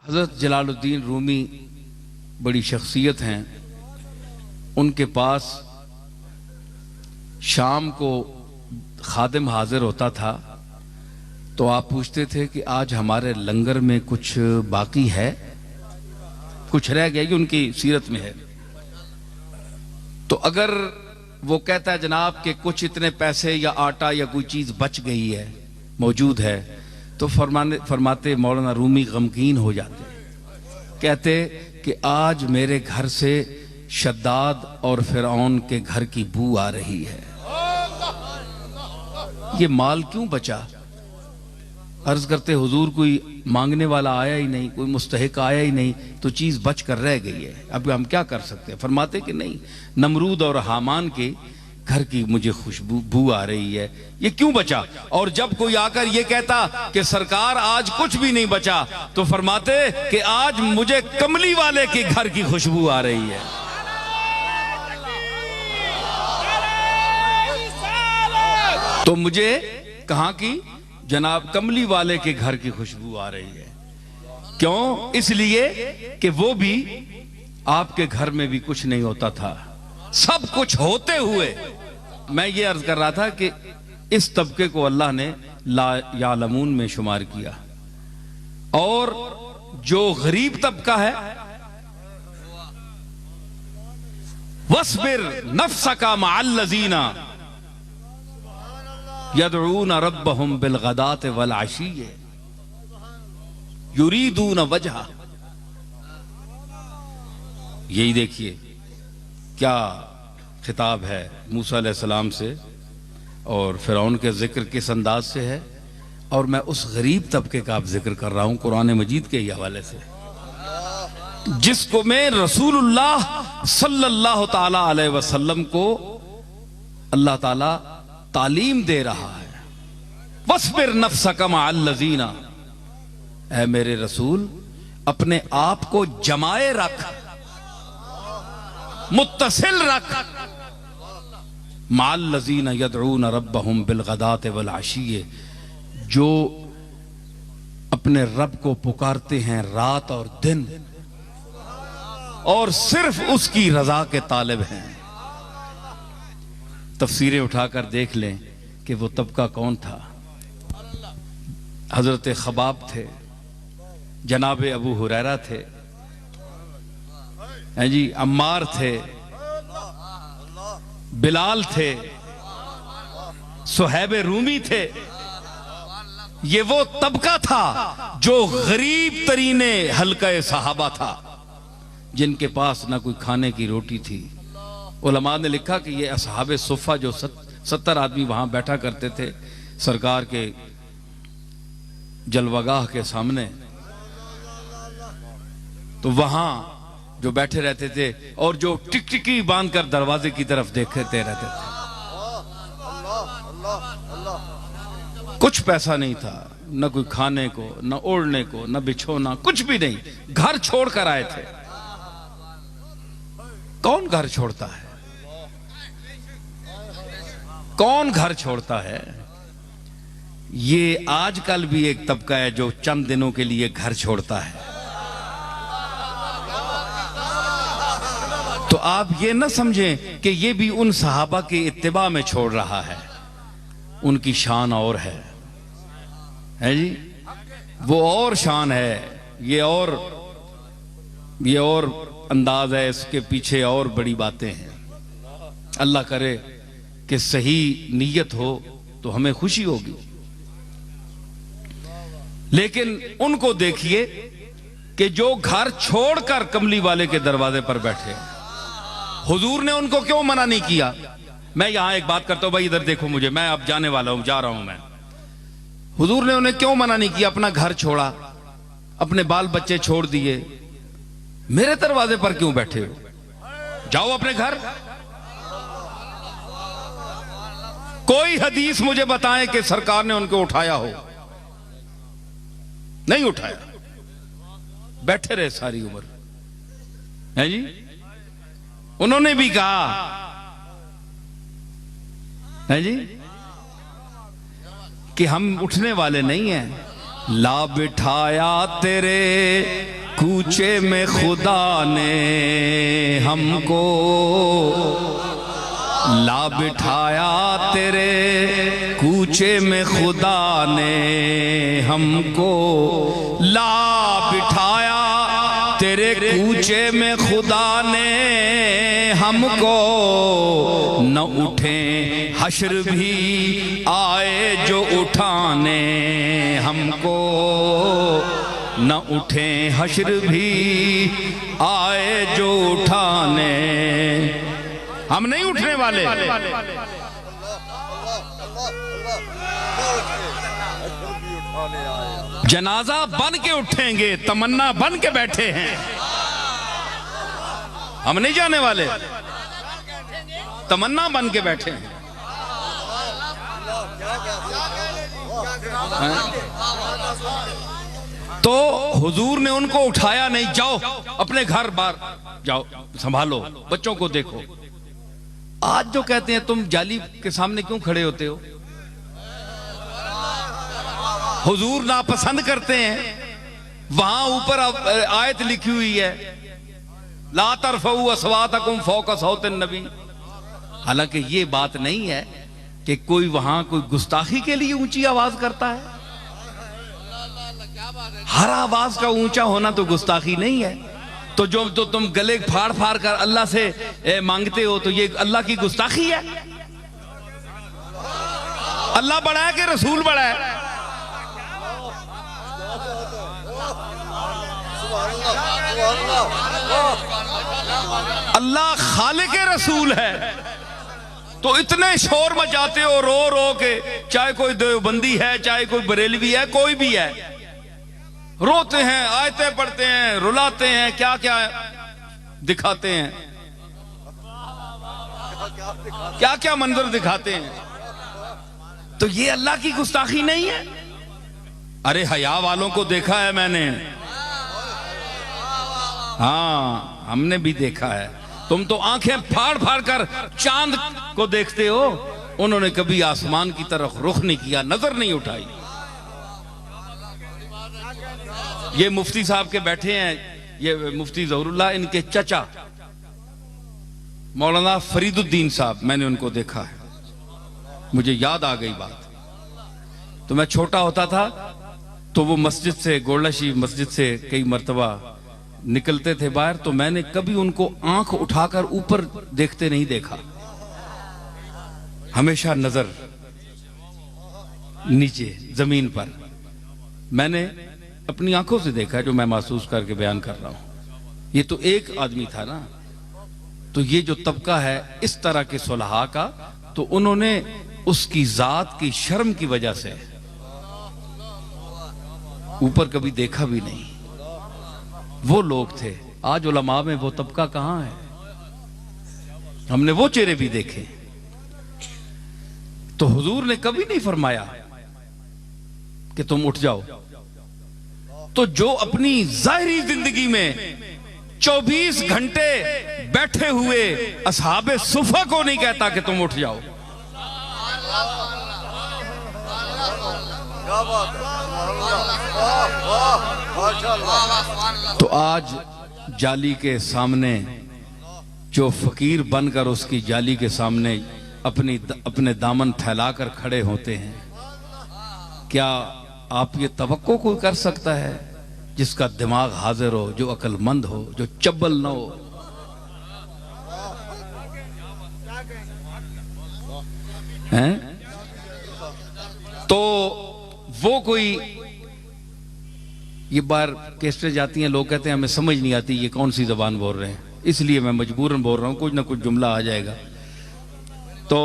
हज़रत जलालुद्दीन रूमी बड़ी शख्सियत हैं। उनके पास शाम को खादिम हाजिर होता था तो आप पूछते थे कि आज हमारे लंगर में कुछ बाकी है, कुछ रह गया, ये उनकी सीरत में है। तो अगर वो कहता है जनाब कि कुछ इतने पैसे या आटा या कोई चीज बच गई है, मौजूद है, तो फरमाते मौलाना रूमी गमगीन हो जाते, कहते कि आज मेरे घर से शद्दाद और फिरौन के घर की बू आ रही है, ये माल क्यों बचा? अर्ज करते हुजूर कोई मांगने वाला आया ही नहीं, कोई मुस्तहिक आया ही नहीं, तो चीज बच कर रह गई है, अब हम क्या कर सकते हैं? फरमाते कि नहीं, नमरूद और हामान के घर की मुझे खुशबू आ रही है, ये क्यों बचा? और जब कोई आकर ये कहता कि सरकार आज कुछ भी नहीं बचा, तो फरमाते कि आज मुझे कमली वाले के घर की खुशबू आ रही है। तो मुझे कहां की? जनाब कमली वाले के घर की खुशबू आ रही है। क्यों? इसलिए कि वो भी आपके घर में भी कुछ नहीं होता था, सब कुछ होते हुए। मैं ये अर्ज कर रहा था कि इस तबके को अल्लाह ने ला यालमून में शुमार किया, और जो गरीब तबका है, वस्बिर नफ्सका मअल्लज़ीना यदऊन रब्बहुम बिलगदात वल अशीय्य युरीदून वजहा। यही देखिए क्या खिताब है मूसा अलैहिस्सलाम से, और फिरौन के जिक्र किस अंदाज से है, और मैं उस गरीब तबके का आप जिक्र कर रहा हूं कुरान मजीद के ही हवाले से, जिसको मैं रसूलुल्लाह सल्लल्लाहु ताला अलैहि वसल्लम को अल्लाह ताला तालीम दे रहा है। वस्बिर नफ्सका मअल्लज़ीना, ऐ मेरे रसूल अपने आप को जमाए रख, मुत्तसिल रख, मअल्लज़ीना यदऊन रब्बहुम बिलगदात वल अशीय्य, जो अपने रब को पुकारते हैं रात और दिन, और सिर्फ उसकी रजा के तालिब हैं। तफसीरें उठाकर देख लें कि वो तबका कौन था। हजरत खबाब थे, जनाब अबू हुरैरा थे, हैं जी, अम्मार थे, बिलाल थे, सुहैब रूमी थे। ये वो तबका था जो गरीब तरीने हल्का सहाबा था, जिनके पास ना कोई खाने की रोटी थी। उलमा ने लिखा कि ये असहाबे सुफ़ा जो 70 आदमी वहां बैठा करते थे सरकार के जलवागाह के सामने, तो वहां जो बैठे रहते थे और जो टिकटिकी बांधकर दरवाजे की तरफ देखते रहते थे। कुछ पैसा नहीं था, न कोई खाने को, न ओढ़ने को, न बिछोना, कुछ भी नहीं, घर छोड़कर आए थे। कौन घर छोड़ता है? कौन घर छोड़ता है? ये आजकल भी एक तबका है जो चंद दिनों के लिए घर छोड़ता है। तो आप ये ना समझें कि ये भी उन सहाबा के इत्तिबा में छोड़ रहा है, उनकी शान और है जी, वो और शान है, ये और अंदाज है, इसके पीछे और बड़ी बातें हैं। अल्लाह करे कि सही नीयत हो तो हमें खुशी होगी। लेकिन उनको देखिए कि जो घर छोड़कर कमली वाले के दरवाजे पर बैठे, हुजूर ने उनको क्यों मना नहीं किया? मैं यहां एक बात करता हूं, भाई इधर देखो मुझे, मैं अब जाने वाला हूं, जा रहा हूं मैं। हुजूर ने उन्हें क्यों मना नहीं किया? अपना घर छोड़ा, अपने बाल बच्चे छोड़ दिए, मेरे दरवाजे पर क्यों बैठे हो? जाओ अपने घर। कोई हदीस मुझे बताएं कि सरकार ने उनको उठाया हो? नहीं उठाया, बैठे रहे सारी उम्र, है जी। उन्होंने भी कहा, है जी, कि हम उठने वाले नहीं हैं। ला बिठाया तेरे कूचे में खुदा ने हमको ला बिठाया, तेरे कूचे में खुदा ने हमको ला बिठाया, तेरे कूचे में खुदा ने हमको। न उठे हश्र भी आए जो उठाने हमको, न उठे हश्र भी आए जो उठाने। हम नहीं उठने वाले। जनाजा बन के उठेंगे, तमन्ना बन के बैठे हैं। हम नहीं जाने वाले, तमन्ना बन के बैठे हैं। तो हुजूर ने उनको उठाया नहीं, जाओ अपने घर बार जाओ, संभालो, बच्चों को देखो। आज जो कहते हैं तुम जाली के सामने क्यों खड़े होते हो, हुजूर नापसंद करते हैं। वहां ऊपर आयत लिखी हुई है, ला तरफऊ अस्वातकुम फौका सौतिन नबी। हालांकि ये बात नहीं है कि कोई वहां कोई गुस्ताखी के लिए ऊंची आवाज करता है। हर आवाज का ऊंचा होना तो गुस्ताखी नहीं है। तो जो तो तुम गले फाड़ फाड़ कर अल्लाह से मांगते हो, तो ये अल्लाह की गुस्ताखी है। अल्लाह बड़ा है कि रसूल बड़ा है? अल्लाह खालिक रसूल है। तो इतने शोर मचाते हो रो रो के, चाहे कोई देवबंदी है, चाहे कोई बरेलवी है, कोई भी है, रोते हैं, आयतें पढ़ते हैं, रुलाते हैं, क्या क्या दिखाते हैं, क्या क्या मंजर दिखाते हैं। तो ये अल्लाह की गुस्ताखी नहीं है? अरे हया वालों को देखा है मैंने, हाँ हमने भी देखा है। तुम तो आंखें फाड़ फाड़ कर चांद को देखते हो, उन्होंने कभी आसमान की तरफ रुख नहीं किया, नजर नहीं उठाई। ये मुफ्ती साहब के बैठे हैं, ये मुफ्ती ज़हरुल्लाह, इनके चचा मौलाना फरीदुद्दीन साहब, मैंने उनको देखा है, मुझे याद आ गई बात। तो मैं छोटा होता था तो वो मस्जिद से, गोलशी मस्जिद से कई मर्तबा निकलते थे बाहर, तो मैंने कभी उनको आंख उठाकर ऊपर देखते नहीं देखा, हमेशा नजर नीचे जमीन पर। मैंने अपनी आंखों से देखा है, जो मैं महसूस करके बयान कर रहा हूं। ये तो एक आदमी था ना। तो ये जो तबका है इस तरह के सुलहा का, तो उन्होंने उसकी जात की शर्म की वजह से ऊपर कभी देखा भी नहीं। वो लोग थे। आज उलमा में वो तबका कहां है? हमने वो चेहरे भी देखे। तो हुजूर ने कभी नहीं फरमाया कि तुम उठ जाओ। तो जो अपनी जाहिरी जिंदगी में 24 घंटे बैठे हुए असहाबे सुफा को नहीं कहता कि तुम उठ जाओ। तो आज जाली के सामने जो फकीर बनकर उसकी जाली के सामने अपने दामन फैलाकर खड़े होते हैं, क्या आप ये तवक्को कोई कर सकता है जिसका दिमाग हाजिर हो, जो अक्लमंद हो, जो चब्बल न हो? हैं? तो वो कोई, ये बार कैसेटें जाती हैं, लोग कहते हैं हमें समझ नहीं आती ये कौन सी जबान बोल रहे हैं, इसलिए मैं मजबूरन बोल रहा हूं, कुछ ना कुछ जुमला आ जाएगा। तो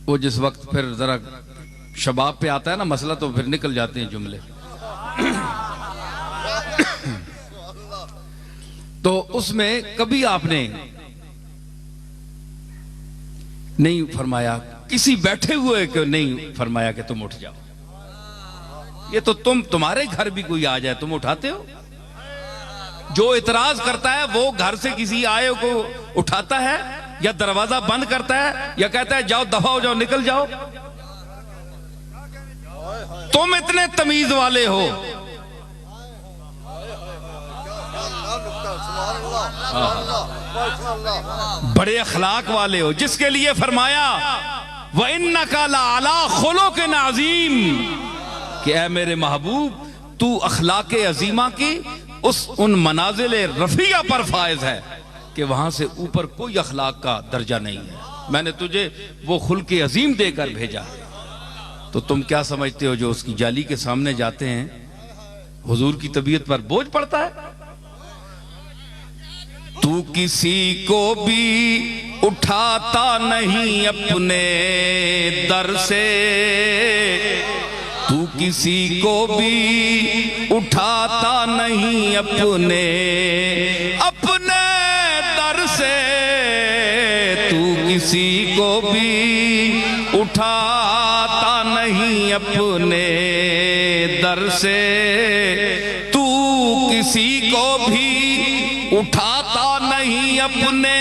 वो जिस वक्त फिर जरा शबाब पे आता है ना मसला, तो फिर निकल जाते हैं जुमले। तो उसमें कभी आपने नहीं फरमाया, किसी बैठे हुए को नहीं फरमाया कि तुम उठ जाओ। ये तो तुम्हारे घर भी कोई आ जाए तुम उठाते हो? जो इतराज करता है वो घर से किसी आए को उठाता है, या दरवाजा बंद करता है, या कहता है जाओ दफा हो जाओ, निकल जाओ। तुम इतने तमीज वाले हो, बड़े अखलाक वाले हो, जिसके लिए फरमाया व इन्नका लअला खुलुक़िन अज़ीम कि ऐ मेरे महबूब तू अखलाक अजीमा की उन मनाजिल रफिया पर फायज है कि वहां से ऊपर कोई अखलाक का दर्जा नहीं है। मैंने तुझे वो खुल्क अजीम देकर भेजा। तो तुम क्या समझते हो जो उसकी जाली के सामने जाते हैं हुजूर की तबीयत पर बोझ पड़ता है? तू किसी को भी उठाता नहीं अपने दर से, तू किसी को भी उठाता नहीं अपने दर से, तू किसी को भी उठाता नहीं अपने दर से, तू किसी को भी उठाता नहीं अपने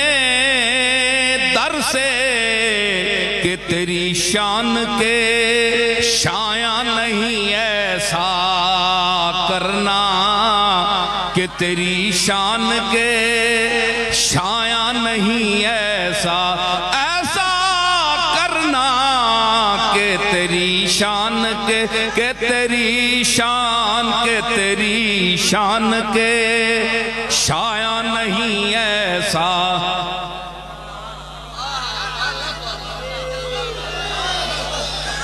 दर से कि तेरी शान के शाया नहीं ऐसा करना, कि तेरी शान के शाया नहीं ऐसा करना, कि तेरी शान के तेरी शान के तेरी शान के शाया नहीं ऐसा।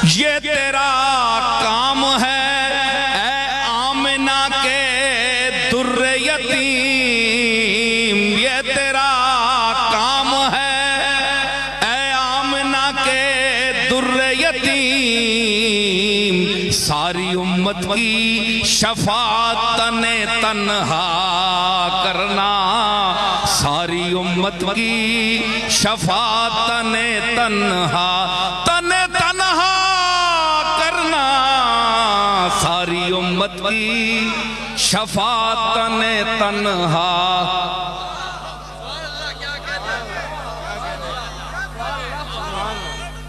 ये तेरा काम है ऐ आमिना के दुर्रे यतीम, ये तेरा काम है ऐ आमिना के दुर्रे यतीम, सारी उम्मत की शफाअत ने तन्हा करना, सारी उम्मत की शफाअत ने तन्हा करना, सारी उम्मत की शफाअत ने तन्हा